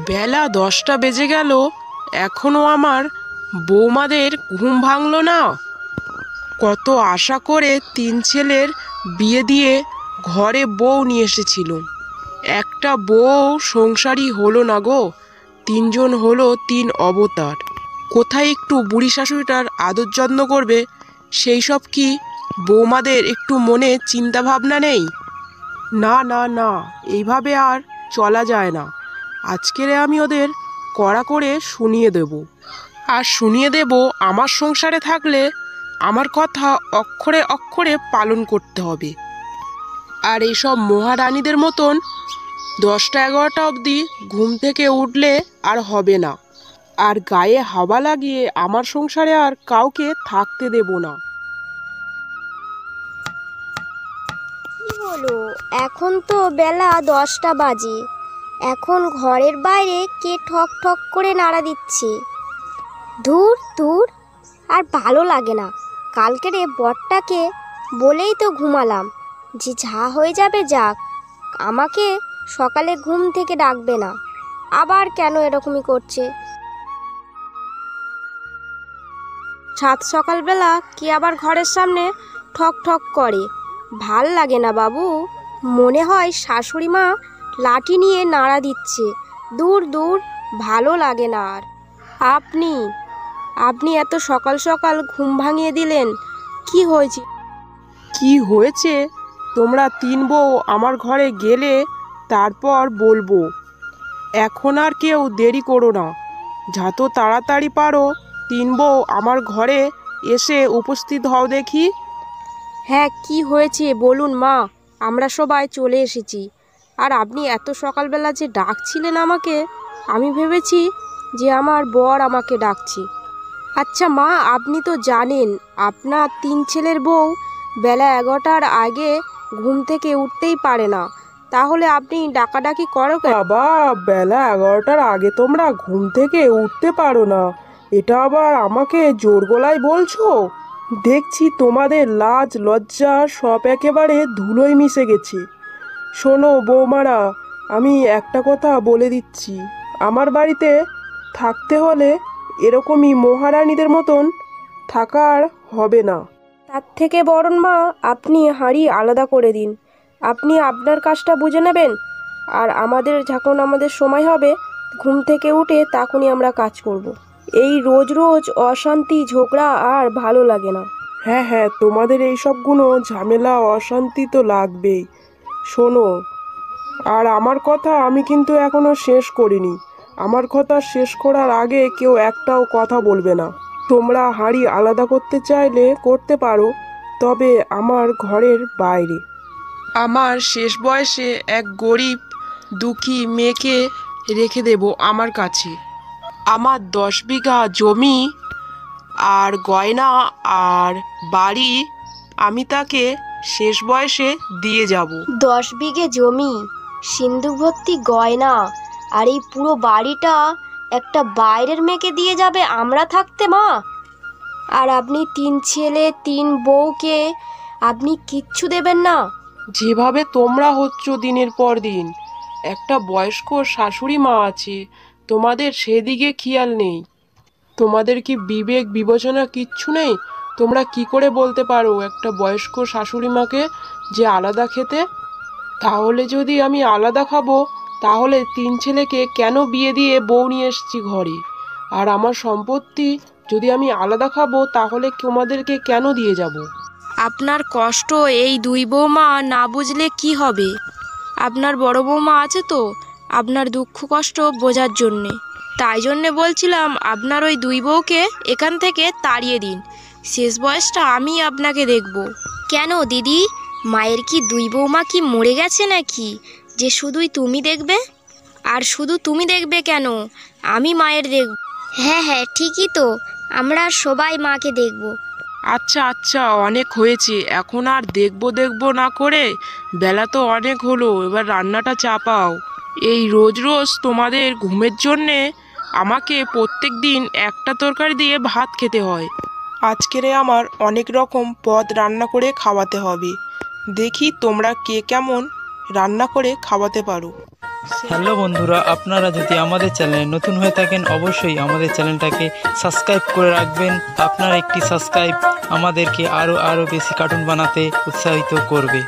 বেলা 10টা বেজে গেল, এখনো আমার বৌমাদের ঘুম ভাঙলো না। কত আশা করে 3 ছেলের বিয়ে দিয়ে ঘরে বউ নিয়ে এসেছিল, একটা বউ সংসারই হলো না গো। 3জন হলো 3 অবতার। কোথায় একটু বুড়ি শাশুড়িটার আদর যত্ন করবে, সেই সব কি বৌমাদের একটু মনে চিন্তা ভাবনা নেই? না না না, এইভাবে আর চলা যায় না। আজকের আমি ওদের কড়া করে শুনিয়ে দেব। আর শুনিয়ে দেব, আমার সংসারে থাকলে আমার কথা অক্ষরে অক্ষরে পালন করতে হবে। আর এইসব মহারানীদের মতন 10টা 11টা অবধি ঘুম থেকে উঠলে আর হবে না। আর গায়ে হাওয়া লাগিয়ে আমার সংসারে আর কাউকে থাকতে দেব না। কি হলো? এখন তো বেলা 10টা বাজে। এখন ঘরের বাইরে কে ঠক ঠক করে নাড়া দিচ্ছে? ধুর ধুর, আর ভালো লাগে না। কালকেরে বরটাকে বলেই তো ঘুমালাম যে যা হয়ে যাবে যাক, আমাকে সকালে ঘুম থেকে ডাকবে না। আবার কেন এরকমই করছে? সাত সকালবেলা কি আবার ঘরের সামনে ঠক ঠক করে? ভাল লাগে না বাবু। মনে হয় শাশুড়ি মা লাঠি নিয়ে নাড়া দিচ্ছে। দূর দূর, ভালো লাগে না আর। আপনি আপনি এত সকাল সকাল ঘুম ভাঙিয়ে দিলেন, কি হয়েছে? কি হয়েছে? তোমরা 3 বউ আমার ঘরে গেলে তারপর বলবো। এখন আর কেউ দেরি করো না, যত তাড়াতাড়ি পারো 3 বউ আমার ঘরে এসে উপস্থিত হও দেখি। হ্যাঁ, কি হয়েছে বলুন মা, আমরা সবাই চলে এসেছি। আর আপনি এত সকালবেলা যে ডাকছিলেন আমাকে, আমি ভেবেছি যে আমার বর আমাকে ডাকছে। আচ্ছা মা, আপনি তো জানেন আপনার 3 ছেলের বউ বেলা 11টার আগে ঘুম থেকে উঠতেই পারে না। তাহলে আপনি ডাকাডাকি করো কেন? বাবা, বেলা 11টার আগে তোমরা ঘুম থেকে উঠতে পারো না, এটা আবার আমাকে জোর গলায় বলছো? দেখছি তোমাদের লাজ লজ্জা সব একেবারে ধুলোয় মিশে গেছে। শোনো বৌমারা, আমি একটা কথা বলে দিচ্ছি, আমার বাড়িতে থাকতে হলে এরকমই মহারানীদের মতন থাকার হবে না। তার থেকে বরং মা আপনি হাঁড়ি আলাদা করে দিন। আপনি আপনার কাজটা বুঝে নেবেন, আর যখন আমাদের সময় হবে ঘুম থেকে উঠে তখনই আমরা কাজ করব। এই রোজ রোজ অশান্তি ঝগড়া আর ভালো লাগে না। হ্যাঁ হ্যাঁ, তোমাদের এই সবগুলো ঝামেলা অশান্তি তো লাগবেই। শোনো, আর আমার কথা আমি কিন্তু এখনো শেষ করিনি। আমার কথা শেষ করার আগে কেউ একটাও কথা বলবে না। তোমরা হাঁড়ি আলাদা করতে চাইলে করতে পারো, তবে আমার ঘরের বাইরে। আমার শেষ বয়সে এক গরিব দুঃখী মেয়েকে রেখে দেব আমার কাছে। আমার 10 বিঘা জমি আর গয়না আর বাড়ি আমি তাকে শেষ বয়সে দিয়ে যাব। 10 বিঘে জমি, সিন্ধুক ভর্তি গয়না, আর এই পুরো বাড়িটা একটা বাইরের মেয়েকে দিয়ে যাবে আমরা থাকতে মা? আর আপনি 3 ছেলে 3 বউকে আপনি কিচ্ছু দেবেন না? যেভাবে তোমরা হচ্ছ দিনের পর দিন, একটা বয়স্ক শাশুড়ি মা আছে, তোমাদের সেদিকে খেয়াল নেই। তোমাদের কি বিবেক বিবেচনা কিচ্ছু নেই? তোমরা কি করে বলতে পারো একটা বয়স্ক শাশুড়ি মাকে যে আলাদা খেতে? তাহলে যদি আমি আলাদা খাবো, তাহলে 3 ছেলেকে কেন বিয়ে দিয়ে বউ নিয়ে এসেছি ঘরে? আর আমার সম্পত্তি যদি আমি আলাদা খাবো, তাহলে তোমাদেরকে কেন দিয়ে যাব? আপনার কষ্ট এই 2 বৌমা না বুঝলে কি হবে? আপনার বড় বৌমা আছে তো আপনার দুঃখ কষ্ট বোঝার জন্যে। তাই জন্যে বলছিলাম আপনার ওই 2 বউকে এখান থেকে তাড়িয়ে দিন। শেষ বয়সটা আমি আপনাকে দেখব। কেন দিদি, মায়ের কি 2 বৌমা কি মরে গেছে নাকি যে শুধুই তুমি দেখবে? আর শুধু তুমি দেখবে কেন, আমি মায়ের দেখব। হ্যাঁ হ্যাঁ, ঠিকই তো, আমরা সবাই মাকে দেখব। আচ্ছা আচ্ছা, অনেক হয়েছে, এখন আর দেখবো দেখবো না করে বেলা তো অনেক হলো, এবার রান্নাটা চাপাও। এই রোজ রোজ তোমাদের ঘুমের জন্যে আমাকে প্রত্যেক দিন একটা তরকারি দিয়ে ভাত খেতে হয়। আজকেরে আমার অনেক রকম পদ রান্না করে খাওয়াতে হবে। দেখি তোমরা কে কেমন রান্না করে খাওয়াতে পারো। হ্যালো বন্ধুরা, আপনারা যদি আমাদের চ্যানেলে নতুন হয়ে থাকেন অবশ্যই আমাদের চ্যানেলটাকে সাবস্ক্রাইব করে রাখবেন। আপনার একটি সাবস্ক্রাইব আমাদেরকে আরও বেশি কার্টুন বানাতে উৎসাহিত করবে।